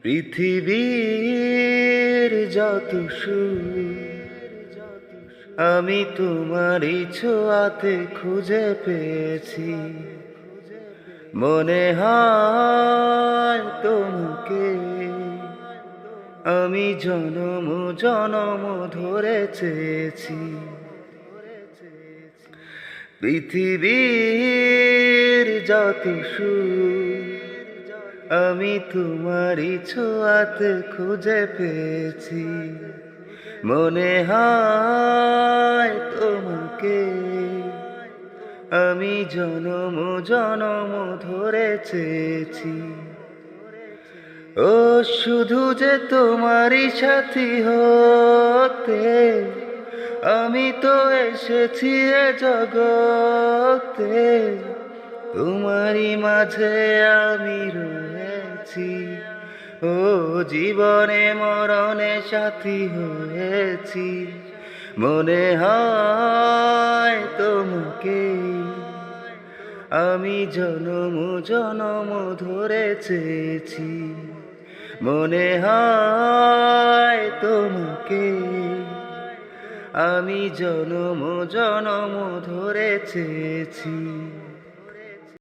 পৃথিবীর যত সুখ আমি তোমারই ছোঁয়াতে খুঁজে পেয়েছি। মনে হয় তোমাকে আমি জনম জনম ধরে চেয়েছি। পৃথিবীর যত সুখ আমি তোমারই ছোঁয়াতে খুঁজে পেয়েছি। মনে হয় তোমাকে আমি জনম জনম ধরে চেয়েছি। ও শুধু যে তোমারই সাথী হতে আমি তো এসেছি এ জগতে। তোমারই মাঝে আমি রয়েছি, ও জীবনে মরণে সাথী হয়েছি। মনে হয় তোমাকে আমি জনম জনম ধরে চেয়েছি। মনে হয় তোমাকে আমি জনম জনম ধরে চেয়েছি।